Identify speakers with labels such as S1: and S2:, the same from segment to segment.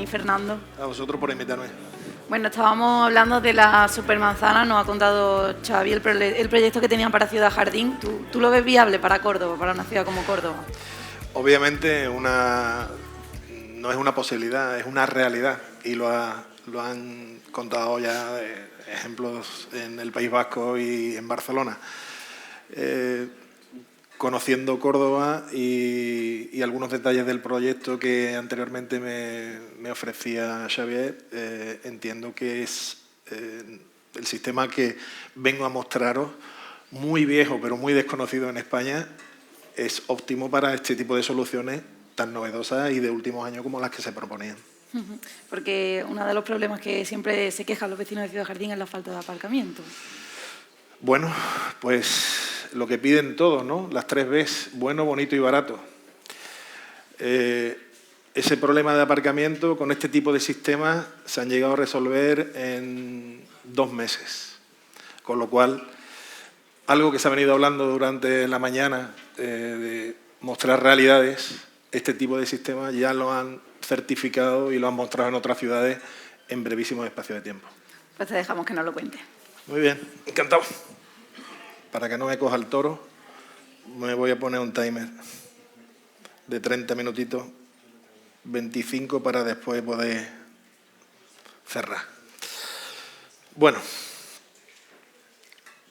S1: Fernando.
S2: A vosotros por invitarme.
S1: Bueno, estábamos hablando de la supermanzana, nos ha contado Xavi el proyecto que tenían para Ciudad Jardín. ¿Tú lo ves viable para Córdoba, para una ciudad como Córdoba?
S2: Obviamente no es una posibilidad, es una realidad, y lo han contado ya ejemplos en el País Vasco y en Barcelona. Conociendo Córdoba y algunos detalles del proyecto que anteriormente me ofrecía Xavier, entiendo que es el sistema que vengo a mostraros, muy viejo pero muy desconocido en España, es óptimo para este tipo de soluciones tan novedosas y de últimos años como las que se proponían.
S1: Porque uno de los problemas que siempre se quejan los vecinos de Ciudad Jardín es la falta de aparcamiento.
S2: Bueno, pues lo que piden todos, ¿no? Las 3 Bs, bueno, bonito y barato. Ese problema de aparcamiento con este tipo de sistemas se han llegado a resolver en 2 meses. Con lo cual, algo que se ha venido hablando durante la mañana, de mostrar realidades, este tipo de sistemas ya lo han certificado y lo han mostrado en otras ciudades en brevísimos espacios de tiempo.
S1: Pues te dejamos que nos lo cuente.
S2: Muy bien, encantado. Para que no me coja el toro, me voy a poner un timer de 30 minutitos, 25 para después poder cerrar. Bueno,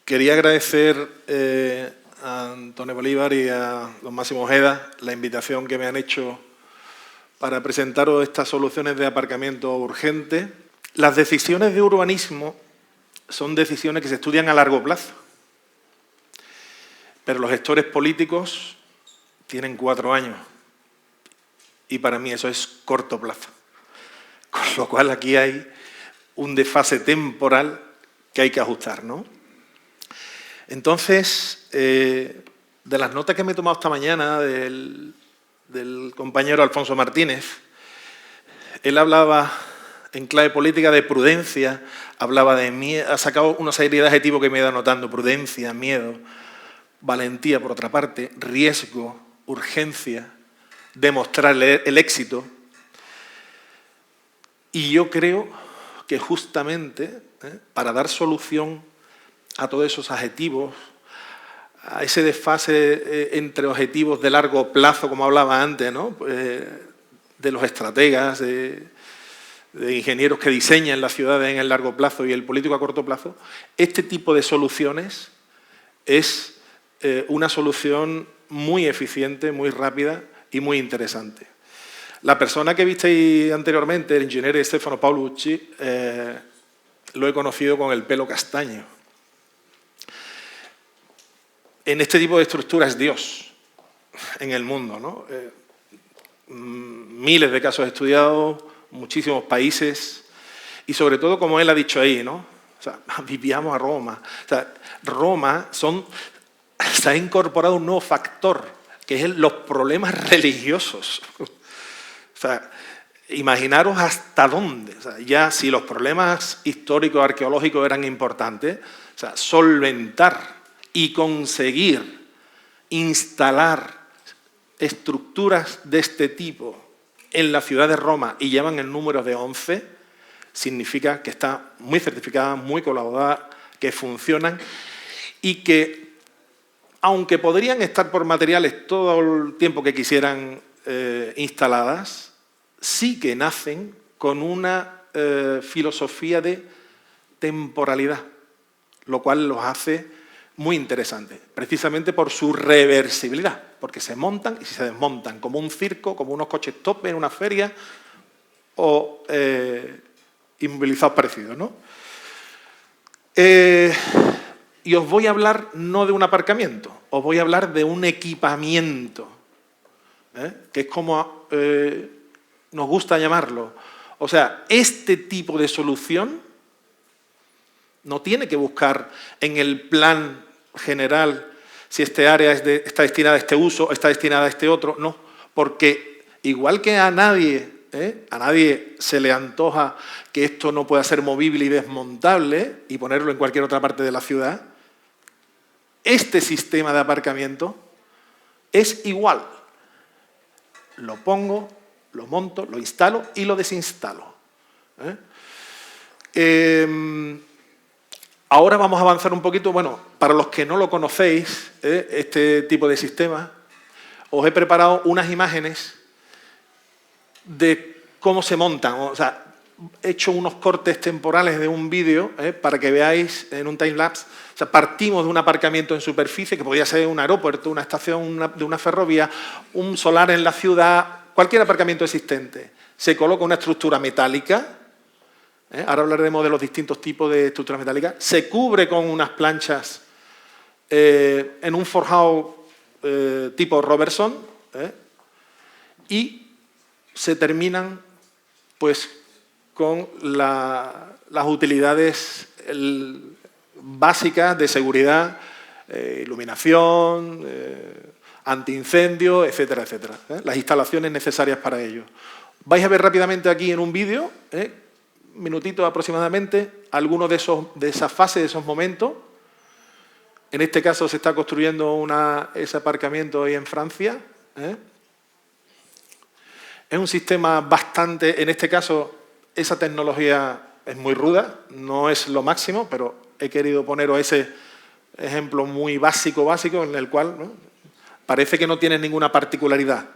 S2: quería agradecer a Antonio Bolívar y a don Máximo Ojeda la invitación que me han hecho para presentaros estas soluciones de aparcamiento urgente. Las decisiones de urbanismo son decisiones que se estudian a largo plazo, pero los gestores políticos tienen 4 años y para mí eso es corto plazo. Con lo cual aquí hay un desfase temporal que hay que ajustar, ¿no? Entonces, de las notas que me he tomado esta mañana del compañero Alfonso Martínez, él hablaba en clave política de prudencia, hablaba de miedo, ha sacado una serie de adjetivos que me he ido anotando: prudencia, miedo, valentía por otra parte, riesgo, urgencia, demostrar el éxito. Y yo creo que justamente para dar solución a todos esos adjetivos, a ese desfase entre objetivos de largo plazo, como hablaba antes, ¿no? De los estrategas, de ingenieros que diseñan las ciudades en el largo plazo y el político a corto plazo, este tipo de soluciones es una solución muy eficiente, muy rápida y muy interesante. La persona que visteis anteriormente, el ingeniero Stefano Paolucci, lo he conocido con el pelo castaño. En este tipo de estructura es Dios en el mundo, ¿no? Miles de casos estudiados, muchísimos países y sobre todo, como él ha dicho ahí, ¿no? O sea, vivíamos a Roma. O sea, Roma se ha incorporado un nuevo factor, que es los problemas religiosos. O sea, imaginaros hasta dónde. O sea, ya si los problemas históricos, arqueológicos eran importantes, o sea, solventar y conseguir instalar estructuras de este tipo en la ciudad de Roma y llevan el número de 11, significa que está muy certificada, muy colaborada, que funcionan y que, aunque podrían estar por materiales todo el tiempo que quisieran instaladas, sí que nacen con una filosofía de temporalidad, lo cual los hace muy interesantes, precisamente por su reversibilidad, porque se montan y se desmontan, como un circo, como unos coches tope en una feria o inmovilizados parecidos, ¿no? Y os voy a hablar no de un aparcamiento, os voy a hablar de un equipamiento, que es como nos gusta llamarlo. O sea, este tipo de solución no tiene que buscar en el plan general si este área está destinada a este uso, está destinada a este otro, no, porque igual que a nadie se le antoja que esto no pueda ser movible y desmontable y ponerlo en cualquier otra parte de la ciudad, este sistema de aparcamiento es igual. Lo pongo, lo monto, lo instalo y lo desinstalo. Ahora vamos a avanzar un poquito. Bueno, para los que no lo conocéis, este tipo de sistema, os he preparado unas imágenes de cómo se montan. O sea, he hecho unos cortes temporales de un vídeo para que veáis en un timelapse. O sea, partimos de un aparcamiento en superficie, que podría ser un aeropuerto, una estación de una ferrovía, un solar en la ciudad, cualquier aparcamiento existente. Se coloca una estructura metálica. Ahora hablaremos de los distintos tipos de estructuras metálicas. Se cubre con unas planchas en un forjado tipo Robertson y se terminan pues con las utilidades básicas de seguridad, iluminación, antiincendio, etcétera, etcétera. Las instalaciones necesarias para ello. Vais a ver rápidamente aquí en un vídeo, minutitos aproximadamente, algunos de esas fases, de esos momentos. En este caso se está construyendo ese aparcamiento ahí en Francia. Es un sistema bastante, en este caso, esa tecnología es muy ruda, no es lo máximo, pero he querido poneros ese ejemplo muy básico, en el cual parece que no tiene ninguna particularidad.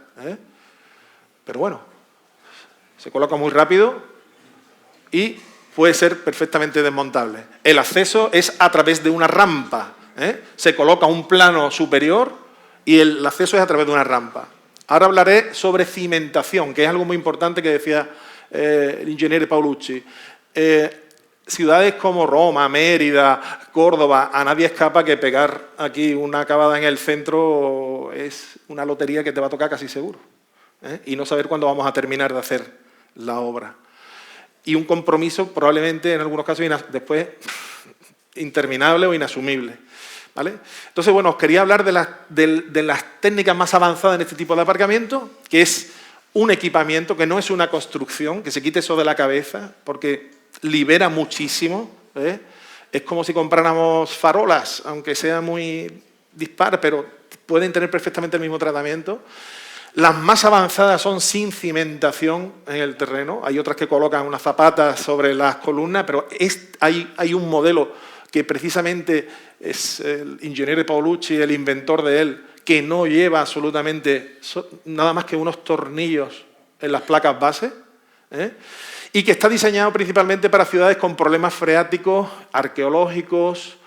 S2: Pero bueno, se coloca muy rápido y puede ser perfectamente desmontable. El acceso es a través de una rampa. Se coloca un plano superior y el acceso es a través de una rampa. Ahora hablaré sobre cimentación, que es algo muy importante que decía el ingeniero Paolucci. Ciudades como Roma, Mérida, Córdoba, a nadie escapa que pegar aquí una acabada en el centro es una lotería que te va a tocar casi seguro. Y no saber cuándo vamos a terminar de hacer la obra. Y un compromiso probablemente en algunos casos después interminable o inasumible. ¿Vale? Entonces, bueno, os quería hablar de las técnicas más avanzadas en este tipo de aparcamiento, que es un equipamiento, que no es una construcción, que se quite eso de la cabeza, porque libera muchísimo. Es como si compráramos farolas, aunque sea muy dispar, pero pueden tener perfectamente el mismo tratamiento. Las más avanzadas son sin cimentación en el terreno. Hay otras que colocan unas zapatas sobre las columnas, pero hay un modelo que precisamente es el ingeniero Paolucci, el inventor de él, que no lleva absolutamente nada más que unos tornillos en las placas base, y que está diseñado principalmente para ciudades con problemas freáticos, arqueológicos,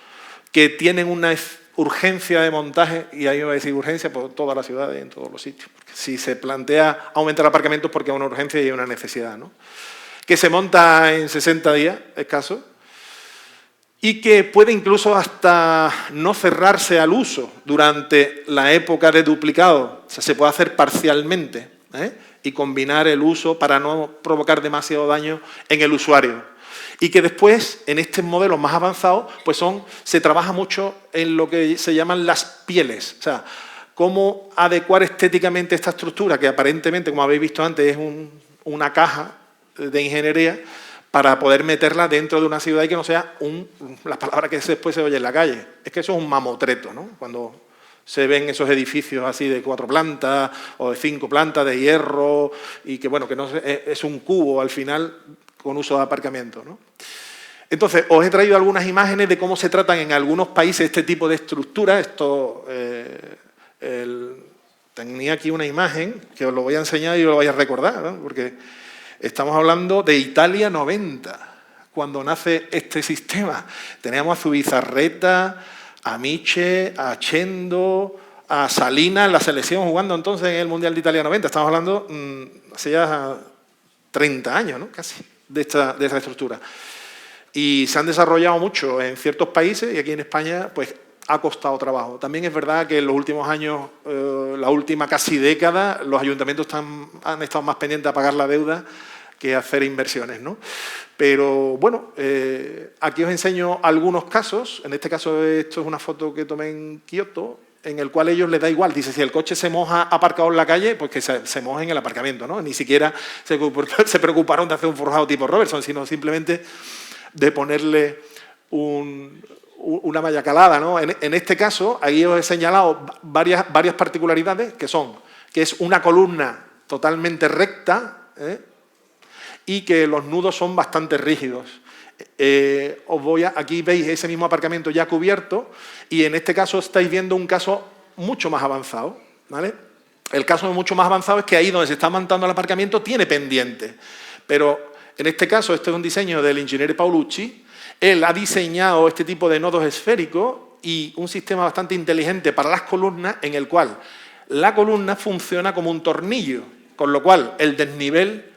S2: que tienen una urgencia de montaje, y ahí me va a decir urgencia por todas las ciudades, en todos los sitios. Porque si se plantea aumentar aparcamientos porque hay una urgencia y hay una necesidad, ¿no? Que se monta en 60 días, escaso, y que puede incluso hasta no cerrarse al uso durante la época de duplicado. O sea, se puede hacer parcialmente y combinar el uso para no provocar demasiado daño en el usuario. Y que después, en estos modelos más avanzados, pues se trabaja mucho en lo que se llaman las pieles. O sea, cómo adecuar estéticamente esta estructura, que aparentemente, como habéis visto antes, es una caja de ingeniería, para poder meterla dentro de una ciudad y que no sea las palabras que después se oyen en la calle. Es que eso es un mamotreto, ¿no? Cuando se ven esos edificios así de 4 plantas o de 5 plantas de hierro y que, bueno, que no es un cubo al final con uso de aparcamiento, ¿no? Entonces, os he traído algunas imágenes de cómo se tratan en algunos países este tipo de estructuras. Tenía aquí una imagen que os lo voy a enseñar y os lo vais a recordar, ¿no? Porque estamos hablando de Italia 90, cuando nace este sistema. Teníamos a Zubizarreta, a Miche, a Chendo, a Salinas, la selección jugando entonces en el Mundial de Italia 90. Estamos hablando hace ya 30 años, ¿no? Casi, de esa estructura. Y se han desarrollado mucho en ciertos países y aquí en España pues ha costado trabajo. También es verdad que en los últimos años, la última casi década, los ayuntamientos han estado más pendientes a pagar la deuda que a hacer inversiones, ¿no? Pero bueno, aquí os enseño algunos casos. En este caso, esto es una foto que tomé en Kioto, en el cual a ellos les da igual. Dice, si el coche se moja aparcado en la calle, pues que se moje en el aparcamiento, ¿no? Ni siquiera se preocuparon de hacer un forjado tipo Robertson, sino simplemente de ponerle una malla calada, ¿no? En este caso, ahí os he señalado varias particularidades que es una columna totalmente recta, y que los nudos son bastante rígidos. Aquí veis ese mismo aparcamiento ya cubierto y en este caso estáis viendo un caso mucho más avanzado, ¿vale? El caso mucho más avanzado es que ahí donde se está montando el aparcamiento tiene pendiente, pero en este caso este es un diseño del ingeniero Paolucci. Él ha diseñado este tipo de nodos esféricos y un sistema bastante inteligente para las columnas en el cual la columna funciona como un tornillo, con lo cual el desnivel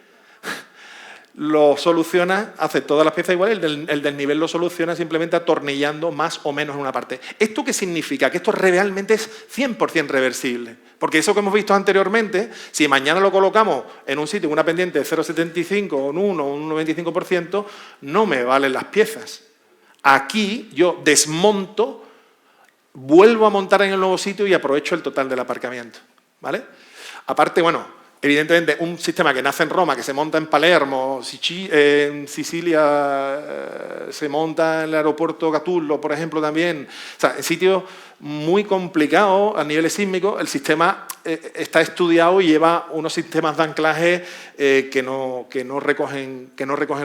S2: lo soluciona, hace todas las piezas iguales, el desnivel lo soluciona simplemente atornillando más o menos en una parte. ¿Esto qué significa? Que esto realmente es 100% reversible. Porque eso que hemos visto anteriormente, si mañana lo colocamos en un sitio con una pendiente de 0,75 o un 1 o un 95%, no me valen las piezas. Aquí yo desmonto, vuelvo a montar en el nuevo sitio y aprovecho el total del aparcamiento, ¿vale? Aparte, bueno, evidentemente un sistema que nace en Roma, que se monta en Palermo, en Sicilia se monta en el aeropuerto Catullo, por ejemplo, también. O sea, en sitios muy complicados a nivel sísmico, el sistema está estudiado y lleva unos sistemas de anclaje que no recogen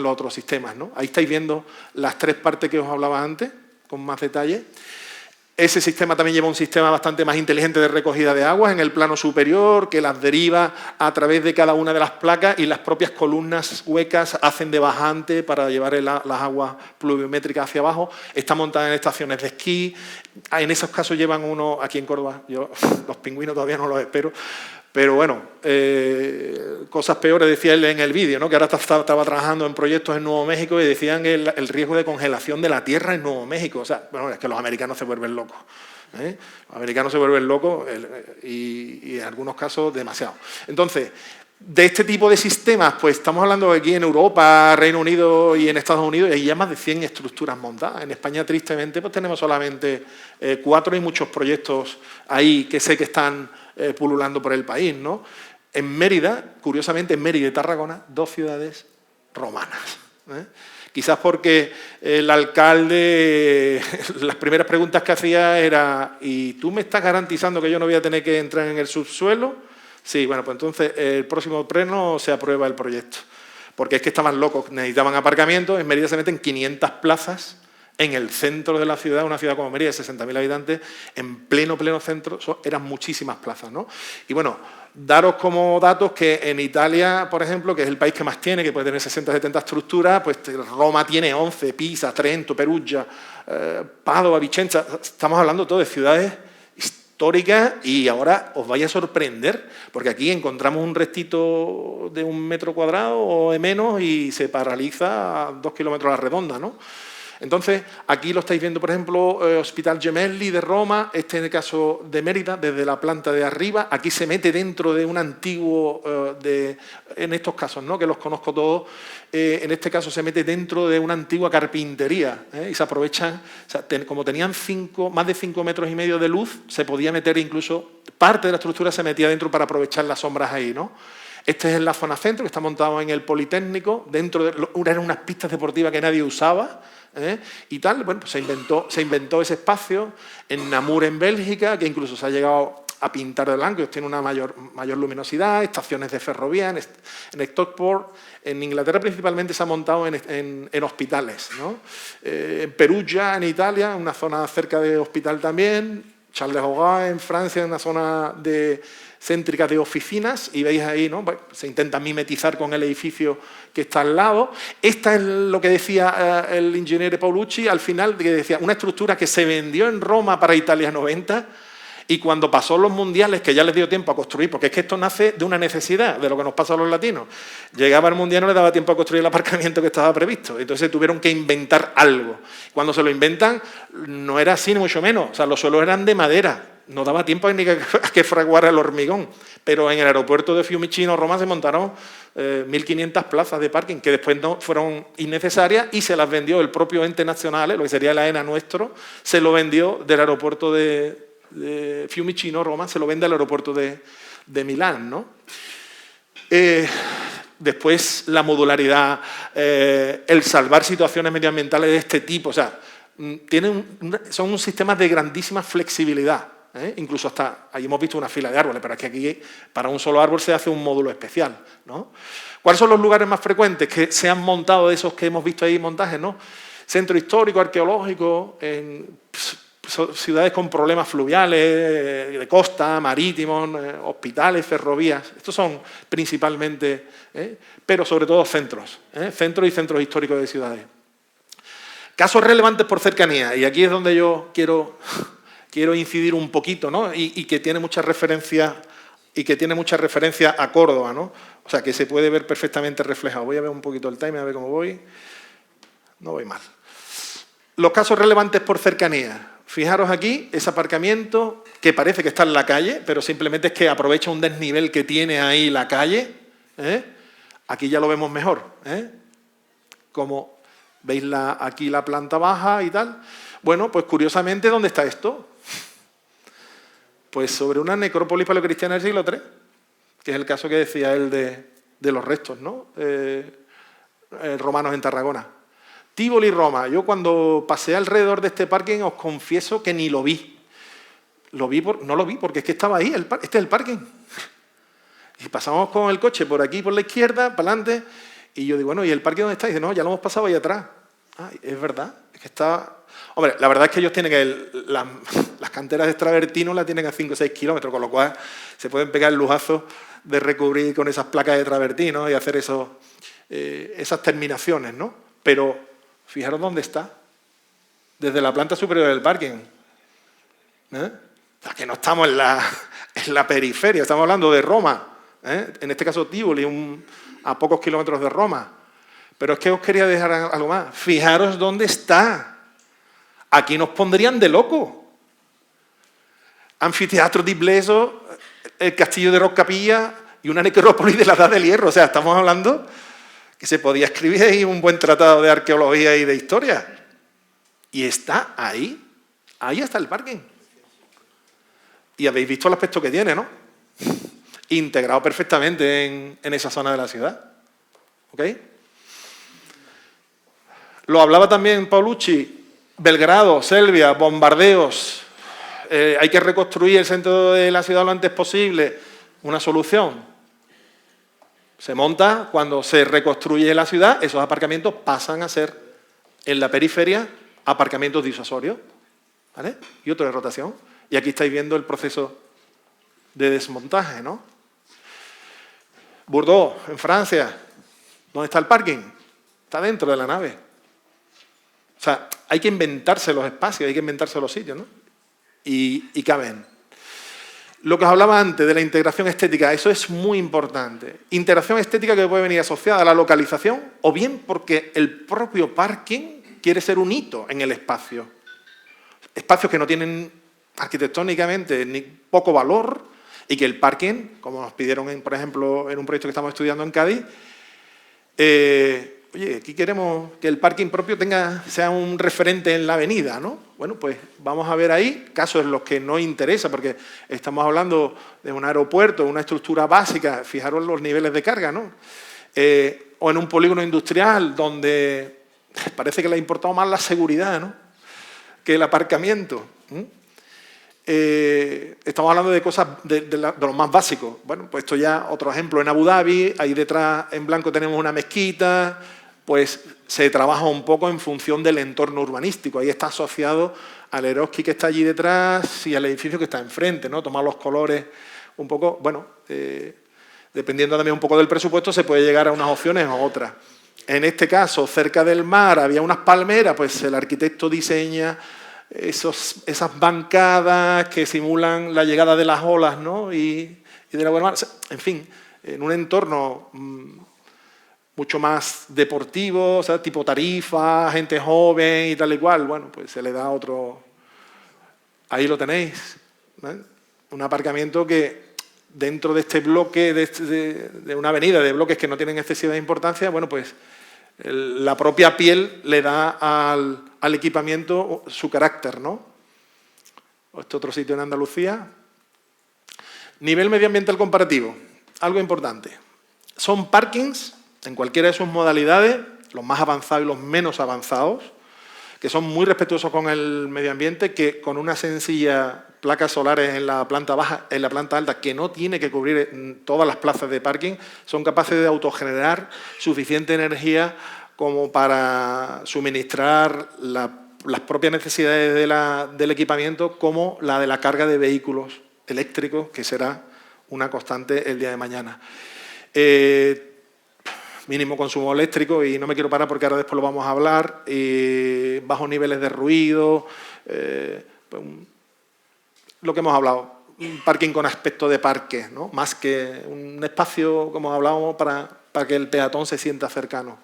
S2: los otros sistemas, ¿no? Ahí estáis viendo las tres partes que os hablaba antes, con más detalle. Ese sistema también lleva un sistema bastante más inteligente de recogida de aguas en el plano superior, que las deriva a través de cada una de las placas y las propias columnas huecas hacen de bajante para llevar las aguas pluviométricas hacia abajo. Está montada en estaciones de esquí. En esos casos llevan uno, aquí en Córdoba, yo los pingüinos todavía no los espero, pero bueno, cosas peores decía él en el vídeo, ¿no? Que ahora estaba trabajando en proyectos en Nuevo México y decían el riesgo de congelación de la tierra en Nuevo México. O sea, bueno, es que los americanos se vuelven locos. Los americanos se vuelven locos y en algunos casos demasiado. Entonces, de este tipo de sistemas, pues estamos hablando aquí en Europa, Reino Unido y en Estados Unidos, hay ya más de 100 estructuras montadas. En España, tristemente, pues tenemos solamente 4 y muchos proyectos ahí que sé que están pululando por el país, ¿no? En Mérida, curiosamente, en Mérida y Tarragona, 2 ciudades romanas. Quizás porque el alcalde, las primeras preguntas que hacía era ¿y tú me estás garantizando que yo no voy a tener que entrar en el subsuelo? Sí, bueno, pues entonces el próximo pleno se aprueba el proyecto. Porque es que estaban locos, necesitaban aparcamiento. En Mérida se meten 500 plazas en el centro de la ciudad, una ciudad como Mérida de 60.000 habitantes, en pleno centro, eran muchísimas plazas, ¿no? Y bueno, daros como datos que en Italia, por ejemplo, que es el país que más tiene, que puede tener 60 o 70 estructuras, pues Roma tiene 11, Pisa, Trento, Perugia, Padova, Vicenza, estamos hablando todo de ciudades históricas y ahora os vais a sorprender, porque aquí encontramos un restito de 1 metro cuadrado o de menos y se paraliza a 2 kilómetros a la redonda, ¿no? Entonces, aquí lo estáis viendo, por ejemplo, Hospital Gemelli de Roma, este en el caso de Mérida, desde la planta de arriba, aquí se mete dentro de un antiguo, en estos casos, ¿no? Que los conozco todos, en este caso se mete dentro de una antigua carpintería, y se aprovechan, o sea, como tenían más de 5,5 metros de luz, se podía meter incluso, parte de la estructura se metía dentro para aprovechar las sombras ahí, ¿no? Este es en la zona centro, que está montado en el Politécnico, eran unas pistas deportivas que nadie usaba, y tal. Bueno, pues se inventó ese espacio en Namur, en Bélgica, que incluso se ha llegado a pintar de blanco, tiene una mayor luminosidad, estaciones de ferrovía, en Stockport, en Inglaterra principalmente se ha montado en hospitales, ¿no? En Perugia, en Italia, una zona cerca de hospital también, Charles de Gaulle en Francia, en una zona céntrica de oficinas, y veis ahí, ¿no? Bueno, se intenta mimetizar con el edificio que está al lado. Esta es lo que decía el ingeniero Paolucci al final, que decía, una estructura que se vendió en Roma para Italia 90, y cuando pasó los mundiales, que ya les dio tiempo a construir, porque es que esto nace de una necesidad, de lo que nos pasa a los latinos. Llegaba el mundial, no le daba tiempo a construir el aparcamiento que estaba previsto, entonces tuvieron que inventar algo. Cuando se lo inventan, no era así, ni mucho menos, o sea, los suelos eran de madera, no daba tiempo ni a que fraguara el hormigón, pero en el aeropuerto de Fiumicino, Roma, se montaron 1.500 plazas de parking, que después no fueron innecesarias y se las vendió el propio ente nacional, lo que sería la ENA nuestro, se lo vendió del aeropuerto de Fiumicino, Roma, se lo vende al aeropuerto de Milán, ¿no? Después la modularidad, el salvar situaciones medioambientales de este tipo, o sea, son un sistema de grandísima flexibilidad, Incluso hasta ahí hemos visto una fila de árboles, pero es que aquí para un solo árbol se hace un módulo especial, ¿no? ¿Cuáles son los lugares más frecuentes que se han montado de esos que hemos visto ahí montajes, ¿no? Centro histórico, arqueológico, en ciudades con problemas fluviales, de costa, marítimos, hospitales, ferrovías. Estos son principalmente, pero sobre todo centros y centros históricos de ciudades. Casos relevantes por cercanía, y aquí es donde yo quiero incidir un poquito, ¿no? Y que tiene mucha referencia a Córdoba, ¿no? O sea, que se puede ver perfectamente reflejado. Voy a ver un poquito el timing, a ver cómo voy. No voy mal. Los casos relevantes por cercanía. Fijaros aquí, ese aparcamiento que parece que está en la calle, pero simplemente es que aprovecha un desnivel que tiene ahí la calle. Aquí ya lo vemos mejor. Como veis aquí la planta baja y tal. Bueno, pues curiosamente, ¿dónde está esto? Pues sobre una necrópolis paleocristiana del siglo III, que es el caso que decía él de los restos, ¿no? Romanos en Tarragona. Tívoli, Roma. Yo cuando pasé alrededor de este parking os confieso que ni lo vi. No lo vi porque es que estaba ahí, este es el parking. Y pasamos con el coche por aquí, por la izquierda, para adelante, y yo digo, bueno, ¿y el parking dónde está? Y dice, no, ya lo hemos pasado ahí atrás. Ah, es verdad, es que está... Hombre, la verdad es que ellos tienen que... Las canteras de travertino las tienen a 5 o 6 kilómetros, con lo cual se pueden pegar el lujazo de recubrir con esas placas de travertino y hacer esas terminaciones, ¿no? Pero fijaros dónde está, desde la planta superior del parking. O sea, que no estamos en la periferia, estamos hablando de Roma, en este caso Tívoli, a pocos kilómetros de Roma. Pero es que os quería dejar algo más. Fijaros dónde está. Aquí nos pondrían de loco. Anfiteatro di Bleso, el castillo de Roccapilla y una necrópolis de la Edad del Hierro. O sea, estamos hablando que se podía escribir ahí un buen tratado de arqueología y de historia. Y está ahí. Ahí está el parking. Y habéis visto el aspecto que tiene, ¿no? Integrado perfectamente en esa zona de la ciudad. ¿Ok? Lo hablaba también Paulucci. Belgrado, Selvia, bombardeos. Hay que reconstruir el centro de la ciudad lo antes posible. Una solución. Se monta, cuando se reconstruye la ciudad, esos aparcamientos pasan a ser, en la periferia, aparcamientos disuasorios, ¿vale? Y otro de rotación. Y aquí estáis viendo el proceso de desmontaje, ¿no? Bordeaux, en Francia. ¿Dónde está el parking? Está dentro de la nave. O sea, hay que inventarse los espacios, hay que inventarse los sitios, ¿no? Y caben. Lo que os hablaba antes de la integración estética, eso es muy importante. Integración estética que puede venir asociada a la localización o bien porque el propio parking quiere ser un hito en el espacio. Espacios que no tienen arquitectónicamente ni poco valor y que el parking, como nos pidieron, por ejemplo, en un proyecto que estamos estudiando en Cádiz, oye, aquí queremos que el parking propio sea un referente en la avenida, ¿no? Bueno, pues vamos a ver ahí casos en los que no interesa, porque estamos hablando de un aeropuerto, una estructura básica, fijaros los niveles de carga, ¿no? O en un polígono industrial donde parece que le ha importado más la seguridad, ¿no?, que el aparcamiento. Estamos hablando de cosas de lo más básico. Bueno, pues esto ya, otro ejemplo, en Abu Dhabi, ahí detrás en blanco tenemos una mezquita, pues se trabaja un poco en función del entorno urbanístico. Ahí está asociado al Eroski que está allí detrás y al edificio que está enfrente, ¿no? Tomar los colores un poco, bueno, dependiendo también un poco del presupuesto, se puede llegar a unas opciones o otras. En este caso, cerca del mar había unas palmeras, pues el arquitecto diseña esas bancadas que simulan la llegada de las olas, ¿no?, y de la buena mar. En fin, en un entorno mucho más deportivo, o sea, tipo Tarifa, gente joven y tal y cual. Bueno, pues se le da otro... Ahí lo tenéis, ¿eh? Un aparcamiento que dentro de este bloque, de una avenida de bloques que no tienen excesiva importancia, bueno, pues la propia piel le da al equipamiento su carácter, ¿no? Este otro sitio en Andalucía. Nivel medioambiental comparativo, algo importante. Son parkings, en cualquiera de sus modalidades, los más avanzados y los menos avanzados, que son muy respetuosos con el medio ambiente, que con una sencilla placas solares en la planta baja, en la planta alta, que no tiene que cubrir todas las plazas de parking, son capaces de autogenerar suficiente energía como para suministrar las propias necesidades del equipamiento, como la de la carga de vehículos eléctricos, que será una constante el día de mañana. Mínimo consumo eléctrico, y no me quiero parar porque ahora después lo vamos a hablar, bajos niveles de ruido, pues lo que hemos hablado, un parking con aspecto de parque, ¿no? Más que un espacio, como hablábamos, para que el peatón se sienta cercano.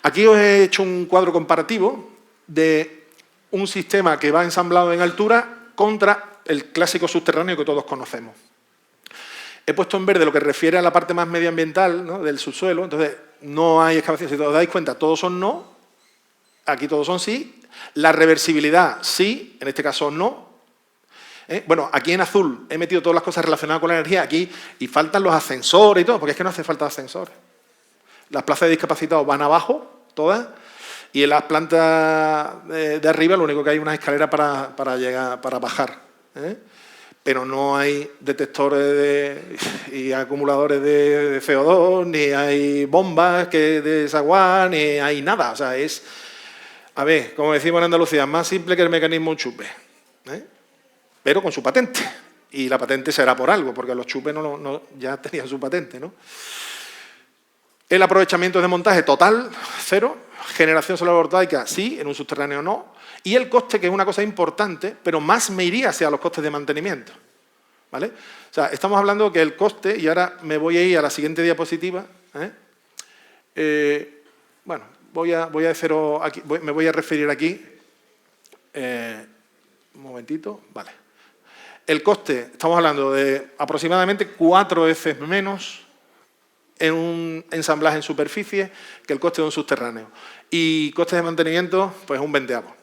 S2: Aquí os he hecho un cuadro comparativo de un sistema que va ensamblado en altura contra el clásico subterráneo que todos conocemos. He puesto en verde lo que refiere a la parte más medioambiental, ¿no?, del subsuelo. Entonces, no hay excavación. Si os dais cuenta, todos son no. Aquí todos son sí. La reversibilidad, sí. En este caso, no. Bueno, aquí en azul he metido todas las cosas relacionadas con la energía. Aquí, y faltan los ascensores y todo, porque es que no hace falta ascensores. Las plazas de discapacitados van abajo, todas. Y en las plantas de arriba lo único que hay es una escalera para bajar. Pero no hay detectores y acumuladores de CO2, ni hay bombas de desaguar, ni hay nada. O sea, es, a ver, como decimos en Andalucía, más simple que el mecanismo un chupe. Pero con su patente. Y la patente será por algo, porque los chupes ya tenían su patente, ¿no? El aprovechamiento de montaje total, 0. Generación solar voltaica, sí, en un subterráneo no. Y el coste, que es una cosa importante, pero más me iría hacia los costes de mantenimiento. ¿Vale? O sea, estamos hablando que el coste, y ahora me voy a ir a la siguiente diapositiva. Bueno, voy a hacerlo aquí, me voy a referir aquí. Un momentito, vale. El coste, estamos hablando de aproximadamente 4 veces menos en un ensamblaje en superficie que el coste de un subterráneo. Y costes de mantenimiento, pues un 20avo.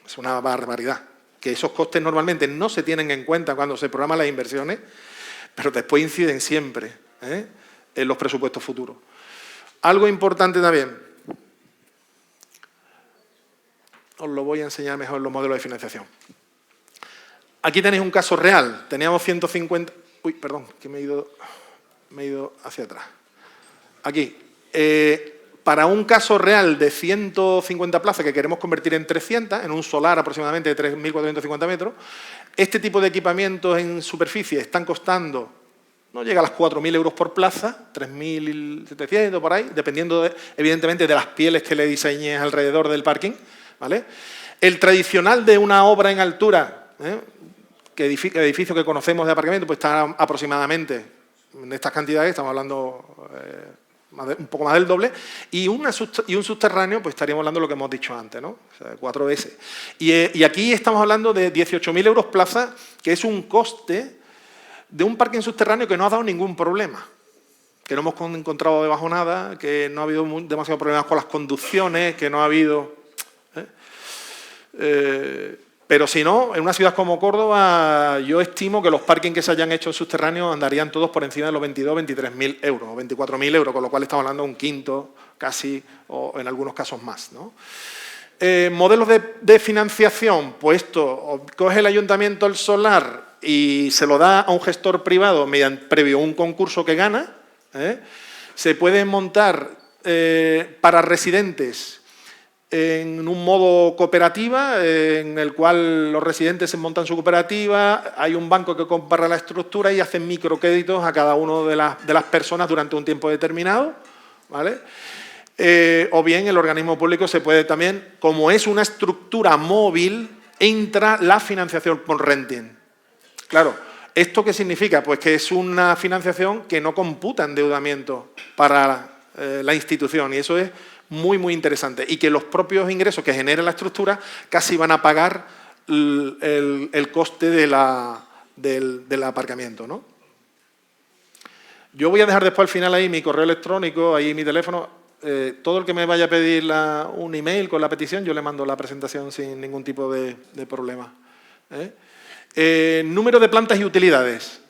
S2: Es una barbaridad. Que esos costes normalmente no se tienen en cuenta cuando se programan las inversiones, pero después inciden siempre en los presupuestos futuros. Algo importante también, os lo voy a enseñar mejor en los modelos de financiación. Aquí tenéis un caso real. Teníamos 150... Uy, perdón, que me he ido hacia atrás. Aquí. Para un caso real de 150 plazas que queremos convertir en 300, en un solar aproximadamente de 3.450 metros, este tipo de equipamientos en superficie están costando, no llega a las 4.000 euros por plaza, 3.700 por ahí, dependiendo, evidentemente, de las pieles que le diseñes alrededor del parking, ¿vale? El tradicional de una obra en altura, que edificio que conocemos de aparcamiento, pues está aproximadamente en estas cantidades, estamos hablando un poco más del doble, y un subterráneo, pues estaríamos hablando de lo que hemos dicho antes, ¿no? O sea, 4 veces. Y aquí estamos hablando de 18.000 euros plaza, que es un coste de un parking subterráneo que no ha dado ningún problema, que no hemos encontrado debajo nada, que no ha habido demasiados problemas con las conducciones, que no ha habido... Pero si no, en una ciudad como Córdoba, yo estimo que los parkings que se hayan hecho en subterráneos andarían todos por encima de los 22.000 o 23.000 euros, o 24.000 euros, con lo cual estamos hablando de un quinto casi, o en algunos casos más, ¿no? Modelos de financiación, pues esto, coge el ayuntamiento el solar y se lo da a un gestor privado previo a un concurso que gana. Se puede montar para residentes en un modo cooperativa, en el cual los residentes se montan su cooperativa, hay un banco que compra la estructura y hacen microcréditos a cada una de las personas durante un tiempo determinado, ¿vale? O bien el organismo público se puede también, como es una estructura móvil, entra la financiación por renting. Claro, ¿esto qué significa? Pues que es una financiación que no computa endeudamiento para la institución, y eso es muy, muy interesante. Y que los propios ingresos que genera la estructura casi van a pagar el coste del aparcamiento, ¿no? Yo voy a dejar después al final ahí mi correo electrónico, ahí mi teléfono. Todo el que me vaya a pedir un email con la petición, yo le mando la presentación sin ningún tipo de problema. Número de plantas y utilidades.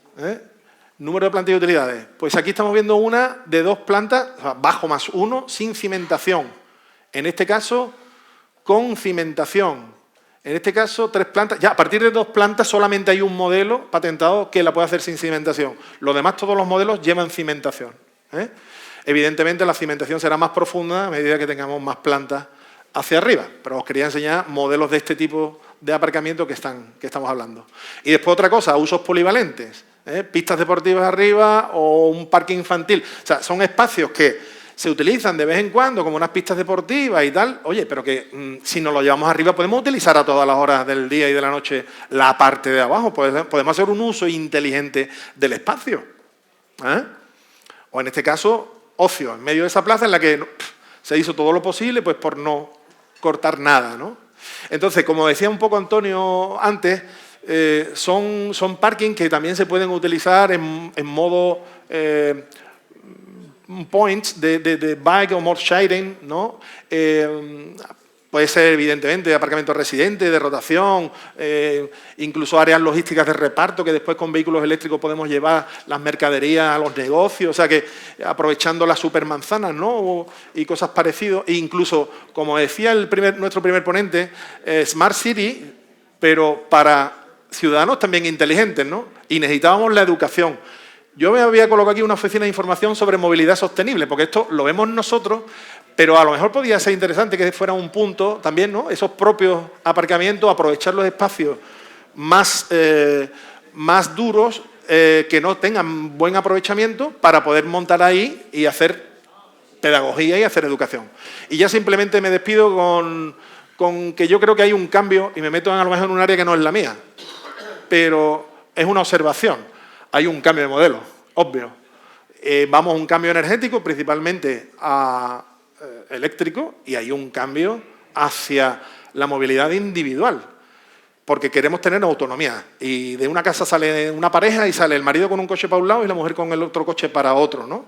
S2: Número de plantas y utilidades. Pues aquí estamos viendo una de 2 plantas, o sea, bajo más 1, sin cimentación. En este caso, con cimentación. En este caso, 3 plantas. Ya, a partir de 2 plantas solamente hay un modelo patentado que la puede hacer sin cimentación. Los demás, todos los modelos llevan cimentación. Evidentemente, la cimentación será más profunda a medida que tengamos más plantas hacia arriba. Pero os quería enseñar modelos de este tipo de aparcamiento que estamos hablando. Y después otra cosa, usos polivalentes. Pistas deportivas arriba o un parque infantil. O sea, son espacios que se utilizan de vez en cuando como unas pistas deportivas y tal. Oye, pero que si nos lo llevamos arriba podemos utilizar a todas las horas del día y de la noche la parte de abajo. Podemos hacer un uso inteligente del espacio. O en este caso, ocio, en medio de esa plaza en la que se hizo todo lo posible pues por no cortar nada, ¿no? Entonces, como decía un poco Antonio antes, son parking que también se pueden utilizar en modo points de bike o mode sharing, ¿no? Puede ser, evidentemente, aparcamiento residente, de rotación, incluso áreas logísticas de reparto, que después con vehículos eléctricos podemos llevar las mercaderías a los negocios, o sea que aprovechando las supermanzanas, ¿no? Y cosas parecidas. E incluso, como decía nuestro primer ponente, Smart City, pero para ciudadanos también inteligentes, ¿no? Y necesitábamos la educación. Yo me había colocado aquí una oficina de información sobre movilidad sostenible, porque esto lo vemos nosotros, pero a lo mejor podría ser interesante que fuera un punto también, ¿no? Esos propios aparcamientos, aprovechar los espacios más duros, que no tengan buen aprovechamiento, para poder montar ahí y hacer pedagogía y hacer educación. Y ya simplemente me despido con que yo creo que hay un cambio, y me meto a lo mejor en un área que no es la mía, pero es una observación. Hay un cambio de modelo, obvio. Vamos a un cambio energético, principalmente a eléctrico, y hay un cambio hacia la movilidad individual, porque queremos tener autonomía. Y de una casa sale una pareja y sale el marido con un coche para un lado y la mujer con el otro coche para otro, ¿no?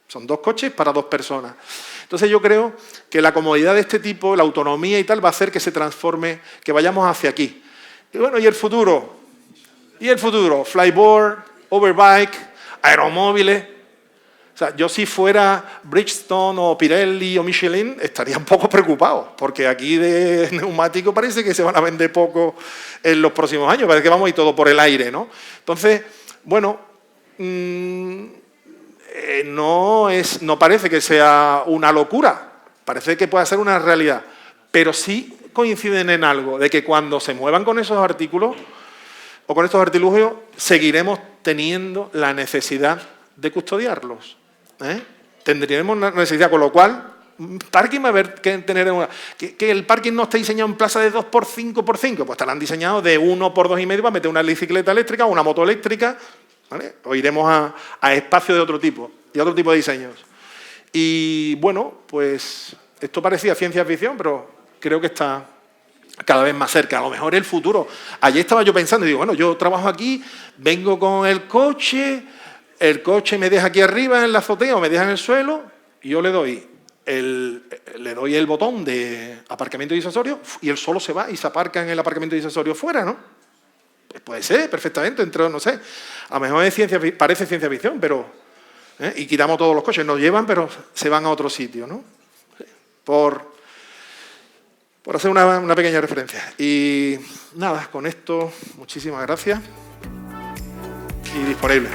S2: Son 2 coches para 2 personas. Entonces yo creo que la comodidad de este tipo, la autonomía y tal, va a hacer que se transforme, que vayamos hacia aquí. Y bueno, ¿y el futuro? ¿Y el futuro? Flyboard, overbike, aeromóviles. O sea, yo si fuera Bridgestone o Pirelli o Michelin estaría un poco preocupado, porque aquí de neumático parece que se van a vender poco en los próximos años, parece que vamos a ir todo por el aire, ¿no? Entonces, bueno, no parece que sea una locura, parece que pueda ser una realidad, pero sí coinciden en algo, de que cuando se muevan con esos artículos o con estos artilugios, seguiremos teniendo la necesidad de custodiarlos. Tendríamos una necesidad, con lo cual, parking va a haber que tener que el parking no está diseñado en plaza de 2x5x5, pues estarán diseñados de 1x2,5 para meter una bicicleta eléctrica o una moto eléctrica, ¿vale? O iremos a espacios de otro tipo de diseños. Y bueno, pues esto parecía ciencia ficción, pero creo que está cada vez más cerca. A lo mejor el futuro. Ayer estaba yo pensando y digo, bueno, yo trabajo aquí, vengo con el coche me deja aquí arriba en la azotea o me deja en el suelo y yo le doy el botón de aparcamiento disuasorio y él solo se va y se aparca en el aparcamiento disuasorio fuera, ¿no? Pues puede ser, perfectamente, no sé. A lo mejor parece ciencia ficción, pero... y quitamos todos los coches, nos llevan, pero se van a otro sitio, ¿no? Por hacer una pequeña referencia. Y nada, con esto, muchísimas gracias y disponible.